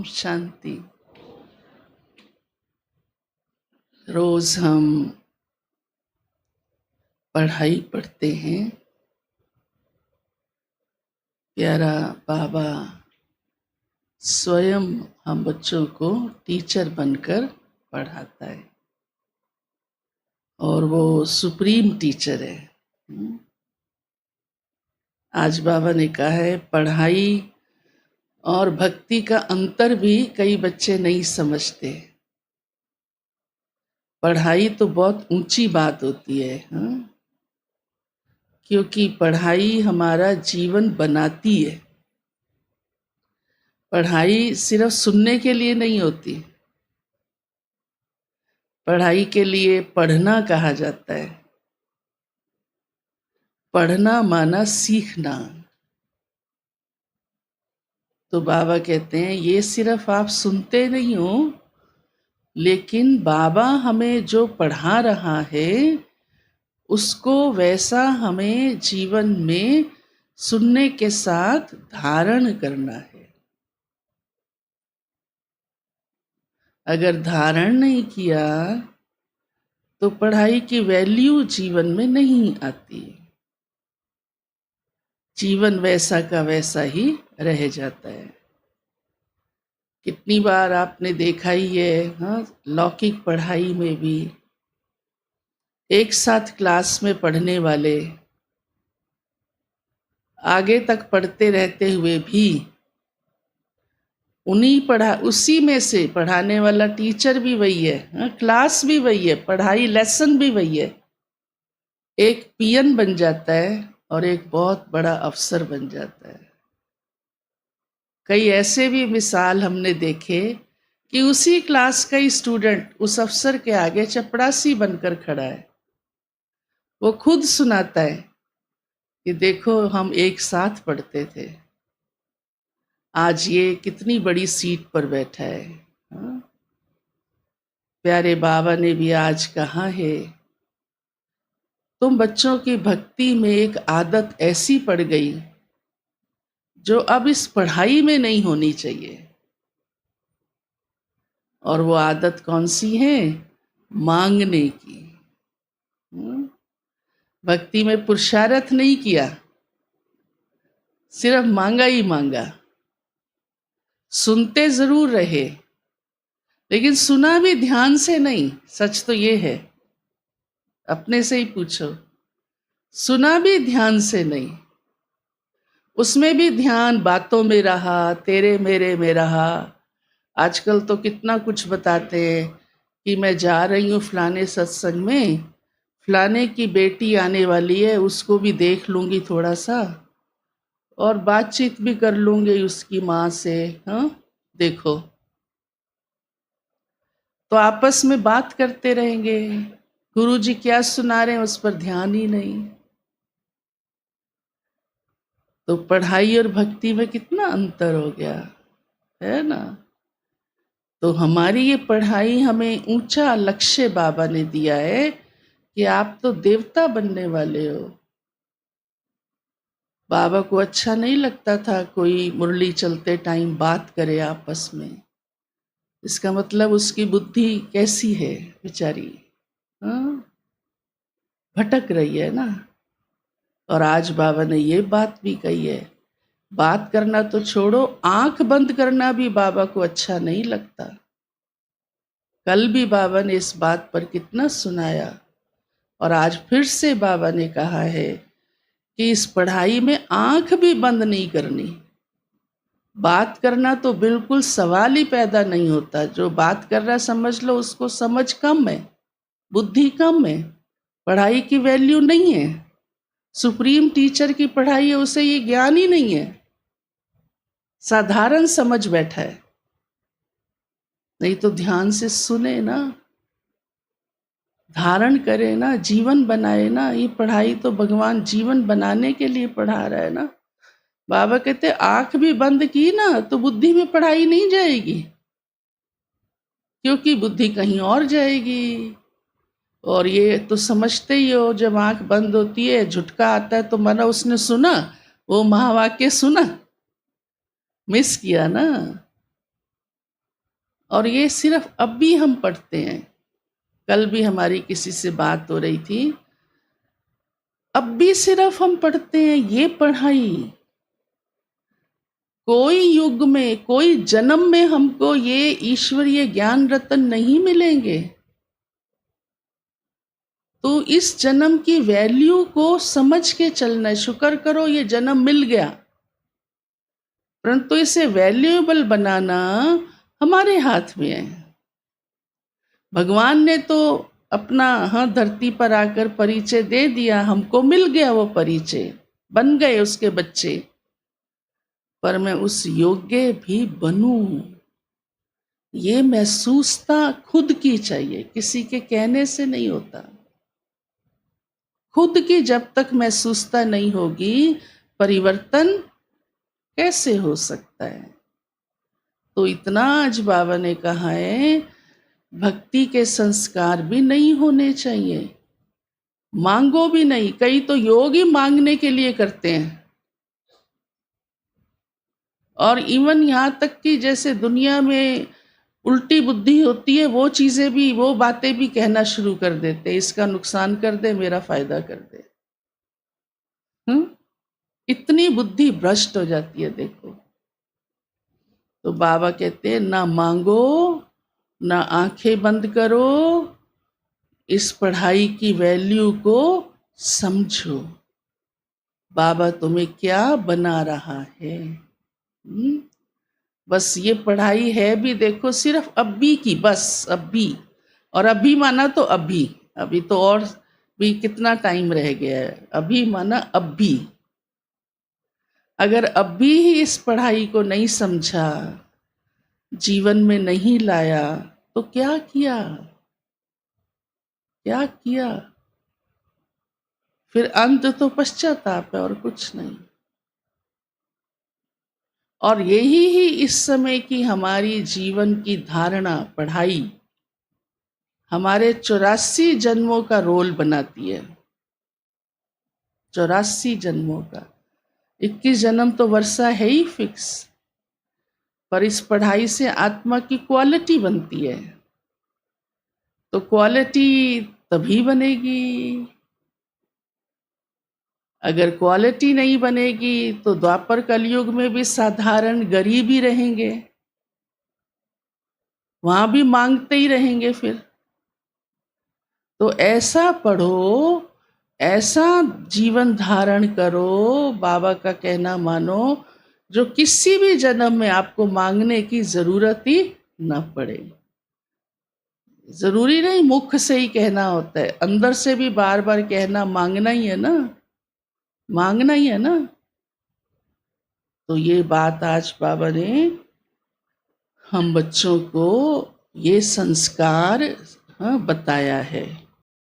शांति। रोज हम पढ़ाई पढ़ते हैं। प्यारा बाबा स्वयं हम बच्चों को टीचर बनकर पढ़ाता है और वो सुप्रीम टीचर है। आज बाबा ने कहा है पढ़ाई और भक्ति का अंतर भी कई बच्चे नहीं समझते। पढ़ाई तो बहुत ऊंची बात होती है, क्योंकि पढ़ाई हमारा जीवन बनाती है। पढ़ाई सिर्फ सुनने के लिए नहीं होती, पढ़ाई के लिए पढ़ना कहा जाता है। पढ़ना माना सीखना। तो बाबा कहते हैं ये सिर्फ आप सुनते नहीं हो, लेकिन बाबा हमें जो पढ़ा रहा है उसको वैसा हमें जीवन में सुनने के साथ धारण करना है। अगर धारण नहीं किया तो पढ़ाई की वैल्यू जीवन में नहीं आती। जीवन वैसा का वैसा ही रह जाता है। कितनी बार आपने देखा ही है, लौकिक पढ़ाई में भी एक साथ क्लास में पढ़ने वाले आगे तक पढ़ते रहते हुए भी उसी में से पढ़ाने वाला टीचर भी वही है, क्लास भी वही है, पढ़ाई लेसन भी वही है। एक पियन बन जाता है और एक बहुत बड़ा अफसर बन जाता है। कई ऐसे भी मिसाल हमने देखे कि उसी क्लास का ही स्टूडेंट उस अफसर के आगे चपड़ासी बनकर खड़ा है। वो खुद सुनाता है कि देखो हम एक साथ पढ़ते थे, आज ये कितनी बड़ी सीट पर बैठा है। प्यारे बाबा ने भी आज कहा है, तुम बच्चों की भक्ति में एक आदत ऐसी पड़ गई जो अब इस पढ़ाई में नहीं होनी चाहिए। और वो आदत कौन सी है? मांगने की। भक्ति में पुरुषार्थ नहीं किया, सिर्फ मांगा ही मांगा। सुनते जरूर रहे, लेकिन सुना भी ध्यान से नहीं। सच तो ये है, अपने से ही पूछो, सुना भी ध्यान से नहीं। उसमें भी ध्यान बातों में रहा, तेरे मेरे में रहा। आजकल तो कितना कुछ बताते हैं कि मैं जा रही हूँ फलाने सत्संग में, फलाने की बेटी आने वाली है, उसको भी देख लूंगी थोड़ा सा और बातचीत भी कर लूंगी उसकी माँ से। देखो, तो आपस में बात करते रहेंगे, गुरुजी क्या सुना रहे हैं उस पर ध्यान ही नहीं। तो पढ़ाई और भक्ति में कितना अंतर हो गया है ना। तो हमारी ये पढ़ाई हमें ऊंचा लक्ष्य बाबा ने दिया है कि आप तो देवता बनने वाले हो। बाबा को अच्छा नहीं लगता था कोई मुरली चलते टाइम बात करे आपस में। इसका मतलब उसकी बुद्धि कैसी है बेचारी, भटक रही है ना। और आज बाबा ने ये बात भी कही है, बात करना तो छोड़ो, आंख बंद करना भी बाबा को अच्छा नहीं लगता। कल भी बाबा ने इस बात पर कितना सुनाया और आज फिर से बाबा ने कहा है कि इस पढ़ाई में आंख भी बंद नहीं करनी। बात करना तो बिल्कुल सवाल ही पैदा नहीं होता। जो बात कर रहा समझ लो उसको समझ कम है, बुद्धि कम है, पढ़ाई की वैल्यू नहीं है। सुप्रीम टीचर की पढ़ाई है, उसे ये ज्ञान ही नहीं है, साधारण समझ बैठा है। नहीं तो ध्यान से सुने ना, धारण करे ना, जीवन बनाए ना। ये पढ़ाई तो भगवान जीवन बनाने के लिए पढ़ा रहा है ना। बाबा कहते आंख भी बंद की ना तो बुद्धि में पढ़ाई नहीं जाएगी, क्योंकि बुद्धि कहीं और जाएगी। और ये तो समझते ही हो, जब आंख बंद होती है झुटका आता है तो माना उसने सुना, वो महावाक्य सुना, मिस किया ना। और ये सिर्फ अब भी हम पढ़ते हैं। कल भी हमारी किसी से बात हो रही थी, अब भी सिर्फ हम पढ़ते हैं ये पढ़ाई। कोई युग में, कोई जन्म में हमको ये ईश्वरीय ज्ञान रतन नहीं मिलेंगे। तो इस जन्म की वैल्यू को समझ के चलना है। शुक्र करो ये जन्म मिल गया, परंतु इसे वैल्यूएबल बनाना हमारे हाथ में है। भगवान ने तो अपना धरती पर आकर परिचय दे दिया, हमको मिल गया वो परिचय, बन गए उसके बच्चे। पर मैं उस योग्य भी बनूं, ये महसूसता खुद की चाहिए, किसी के कहने से नहीं होता। खुद की जब तक महसूसता नहीं होगी, परिवर्तन कैसे हो सकता है। तो इतना आज बाबा ने कहा है, भक्ति के संस्कार भी नहीं होने चाहिए, मांगो भी नहीं। कई तो योग ही मांगने के लिए करते हैं, और इवन यहाँ तक कि जैसे दुनिया में उल्टी बुद्धि होती है, वो चीजें भी, वो बातें भी कहना शुरू कर देते, इसका नुकसान कर दे, मेरा फायदा कर दे। इतनी बुद्धि भ्रष्ट हो जाती है, देखो। तो बाबा कहते हैं, ना मांगो, ना आंखें बंद करो, इस पढ़ाई की वैल्यू को समझो। बाबा तुम्हें क्या बना रहा है। बस ये पढ़ाई है भी देखो सिर्फ अभी की, बस अभी। और अभी माना तो अभी, अभी तो और भी कितना टाइम रह गया है। अभी माना अभी। अगर अभी ही इस पढ़ाई को नहीं समझा, जीवन में नहीं लाया, तो क्या किया, क्या किया। फिर अंत तो पश्चाताप है और कुछ नहीं। और यही ही इस समय की हमारी जीवन की धारणा, पढ़ाई हमारे 84 जन्मों का रोल बनाती है। 84 जन्मों का, 21 जन्म तो वर्षा है ही फिक्स, पर इस पढ़ाई से आत्मा की क्वालिटी बनती है। तो क्वालिटी तभी बनेगी, अगर क्वालिटी नहीं बनेगी तो द्वापर कलयुग में भी साधारण गरीब ही रहेंगे, वहां भी मांगते ही रहेंगे फिर। तो ऐसा पढ़ो, ऐसा जीवन धारण करो, बाबा का कहना मानो, जो किसी भी जन्म में आपको मांगने की जरूरत ही न पड़े। जरूरी नहीं मुख से ही कहना होता है, अंदर से भी बार बार कहना, मांगना ही है ना, मांगना ही है ना। तो ये बात आज बाबा ने हम बच्चों को ये संस्कार बताया है।